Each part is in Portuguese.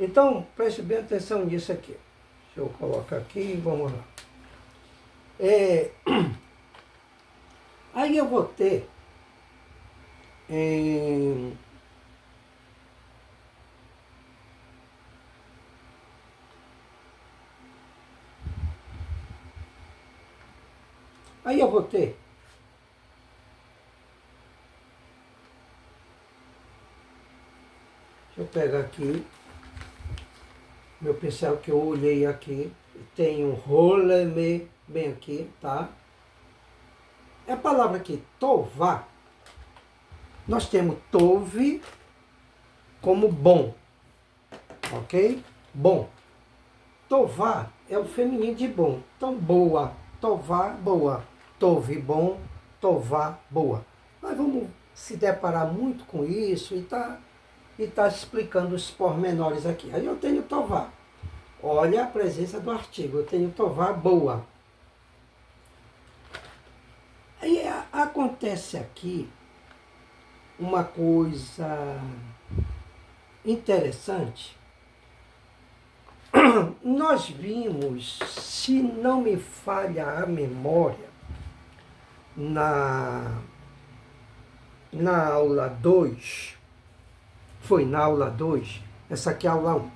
Então, preste bem atenção nisso aqui. Deixa eu colocar aqui e vamos lá. Aí eu vou ter Aí eu vou ter deixa eu pegar aqui meu pincel que eu olhei aqui, tem um roleme bem aqui, tá? É a palavra aqui, tová. Nós temos tove como bom, ok? Bom. Tová é o feminino de bom. Então, boa, tová, boa. Tove, bom, tová, boa. Nós vamos se deparar muito com isso e tá explicando os pormenores aqui. Aí eu tenho tová. Olha a presença do artigo. Eu tenho tová, boa. Aí acontece aqui uma coisa interessante. Nós vimos, se não me falha a memória, na aula 2, foi na aula 2, essa aqui é a aula 1.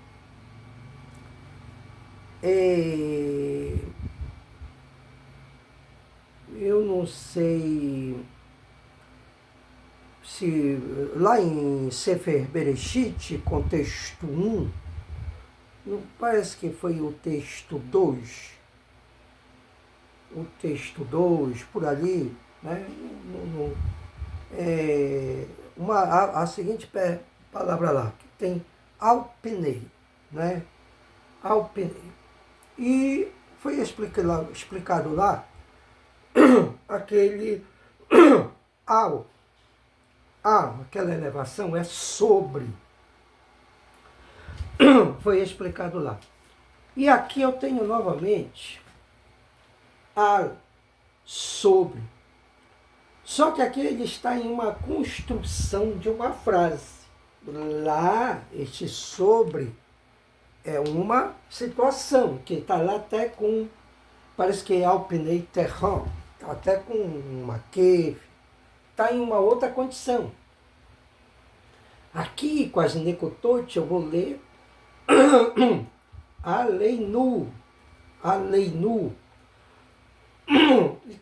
Eu não sei se lá em Sefer Bereshit, contexto 1, não parece que foi o texto 2, por ali, né? A seguinte palavra lá, que tem alpenei, né? Alpenei. E foi explicado lá aquele aquela elevação é sobre. Foi explicado lá. E aqui eu tenho novamente sobre. Só que aqui ele está em uma construção de uma frase. Lá, este sobre é uma situação, que está lá até com, parece que é alpinei terrão, está até com uma cave, está em uma outra condição. Aqui, com as necotote, eu vou ler Aleinu.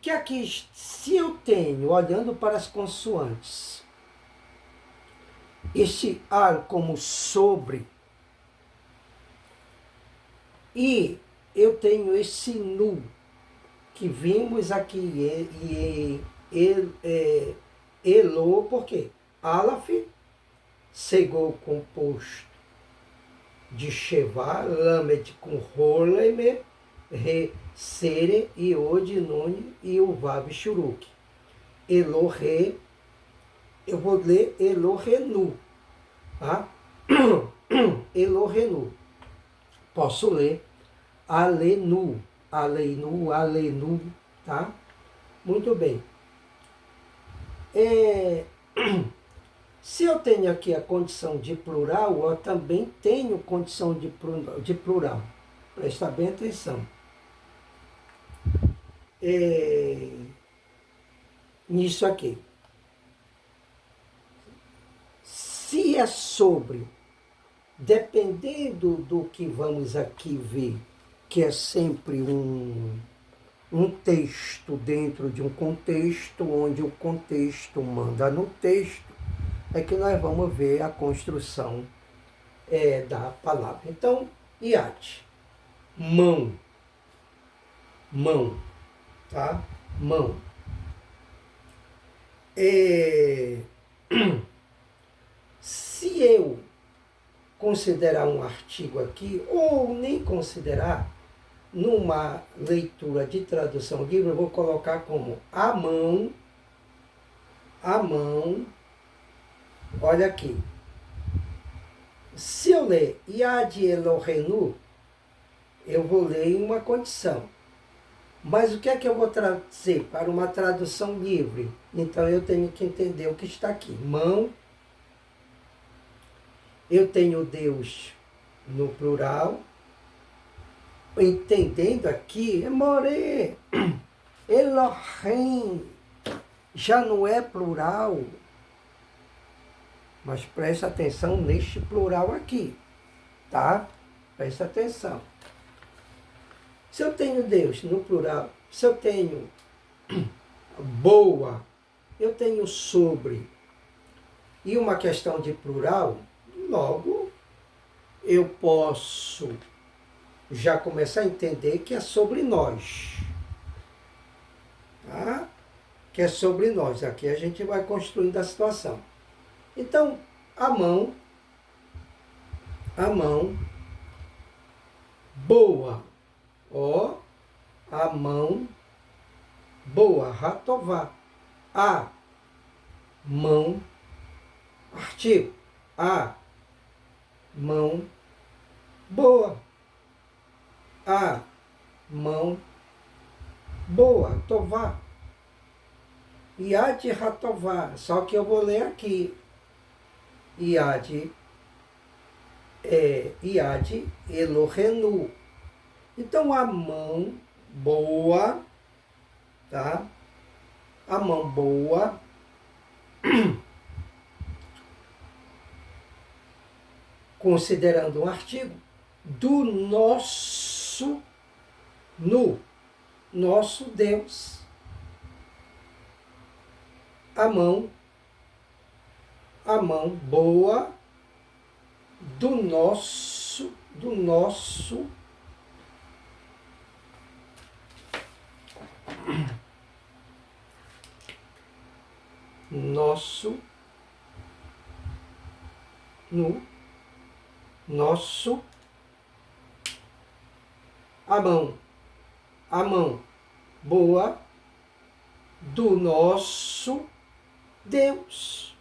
Que aqui, se eu tenho, olhando para as consoantes, este ar como sobre, e eu tenho esse nu, que vimos aqui, elo, por quê? Alaf, segou composto de Shevá, Lamed com Roleme, Re, Sere, Iod, Nune e o Vav Shuruk. Elohe, eu vou ler Elohenu, tá? Elohenu. Posso ler Alenu, tá? Muito bem. Se eu tenho aqui a condição de plural, eu também tenho condição de plural. Presta bem atenção. Nisso aqui. Se é sobre, dependendo do que vamos aqui ver, que é sempre um texto dentro de um contexto, onde o contexto manda no texto, é que nós vamos ver a construção da palavra. Então, iate, mão, tá? Mão. Se eu considerar um artigo aqui, ou nem considerar, numa leitura de tradução livre, eu vou colocar como a mão, olha aqui. Se eu ler Yad Elohenu, eu vou ler em uma condição. Mas o que é que eu vou trazer para uma tradução livre? Então eu tenho que entender o que está aqui. Mão, eu tenho Deus no plural, entendendo aqui, More, Elohim, já não é plural, mas presta atenção neste plural aqui, tá? Presta atenção. Se eu tenho Deus no plural, se eu tenho boa, eu tenho sobre, e uma questão de plural, logo eu posso já começar a entender que é sobre nós. Tá? Que é sobre nós. Aqui a gente vai construindo a situação. Então, a mão, boa, ó, a mão boa, ratová, a mão, artigo, a mão boa, a mão boa, tová, iad ratová, só que eu vou ler aqui, iad Elohenu. Então, a mão boa, tá? A mão boa, considerando um artigo, do nosso, no nosso Deus. A mão boa do nosso no nosso, a mão boa do nosso Deus.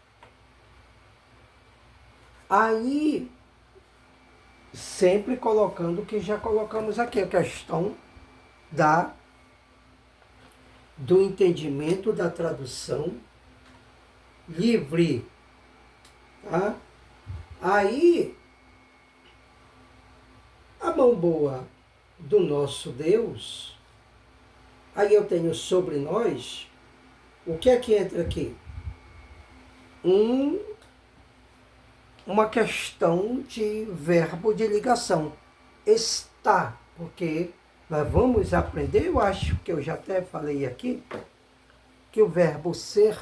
Aí, sempre colocando o que já colocamos aqui, a questão do entendimento da tradução livre. Tá? Aí, a mão boa do nosso Deus, aí eu tenho sobre nós, o que é que entra aqui? Uma questão de verbo de ligação. Está, porque nós vamos aprender, eu acho que eu já até falei aqui, que o verbo ser,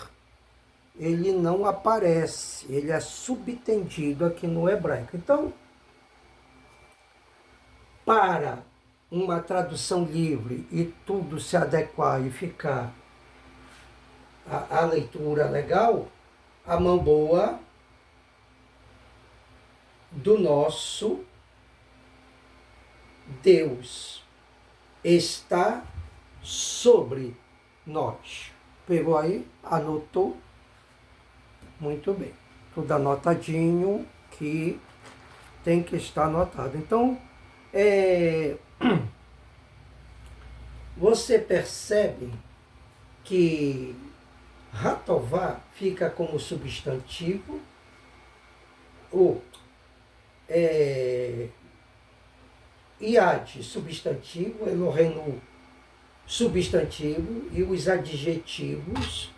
ele não aparece, ele é subtendido aqui no hebraico. Então, para uma tradução livre e tudo se adequar e ficar a leitura legal, a mão boa do nosso Deus está sobre nós. Pegou aí? Anotou? Muito bem. Tudo anotadinho, que tem que estar anotado. Então, você percebe que ratová fica como substantivo, o iad, substantivo, Elohenu, substantivo, e os adjetivos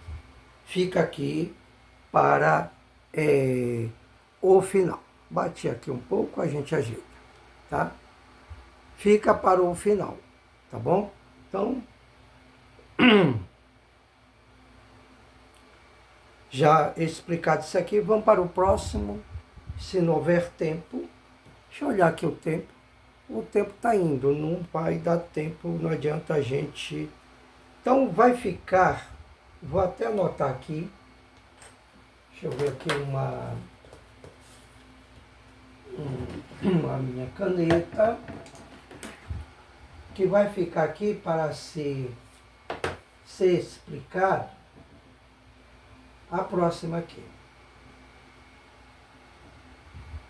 fica aqui para o final. Bati aqui um pouco, a gente ajeita, tá? Fica para o final, tá bom? Então, já explicado isso aqui, vamos para o próximo. Se não houver tempo, deixa eu olhar aqui o tempo. O tempo está indo, não vai dar tempo, não adianta a gente. Então vai ficar, vou até anotar aqui, deixa eu ver aqui uma minha caneta, que vai ficar aqui para ser explicado a próxima aqui.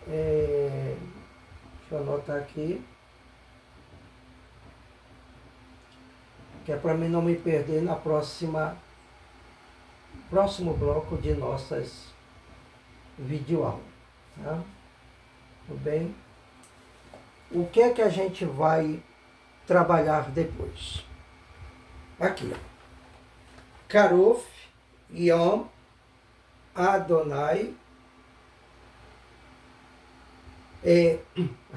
Deixa eu anotar aqui, que é para mim não me perder na próximo bloco de nossas videoaulas, tá? Tudo bem? o que é que a gente vai trabalhar depois? Aqui, ó. Karuf, Yom, Adonai,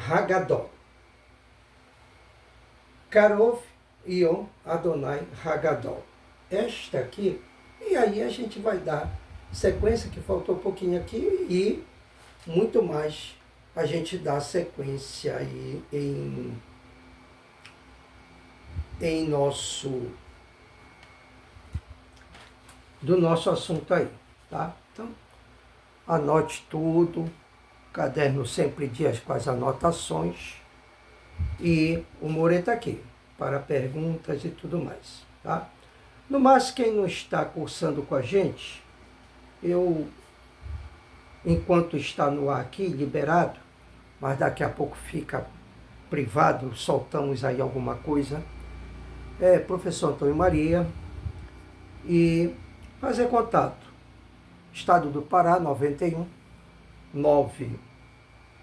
Hagadol. Karov, Yom, Adonai, Hagadol. Esta aqui, e aí a gente vai dar sequência, que faltou um pouquinho aqui, e muito mais a gente dá sequência aí em do nosso assunto aí, tá? Então, anote tudo, caderno sempre dias com as anotações, e o More está aqui para perguntas e tudo mais, tá? No mais, quem não está cursando com a gente, enquanto está no ar aqui, liberado, mas daqui a pouco fica privado, soltamos aí alguma coisa, professor Antônio Maria, e fazer contato. Estado do Pará, 91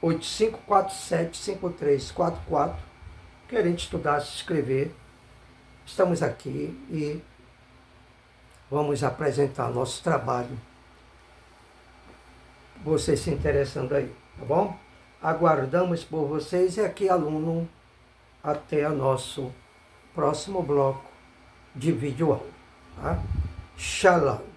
985475344, querendo estudar, se inscrever. Estamos aqui e vamos apresentar nosso trabalho. Vocês se interessando aí, tá bom? Aguardamos por vocês e aqui, aluno, até o nosso próximo bloco de vídeo aula, tá? Shalom.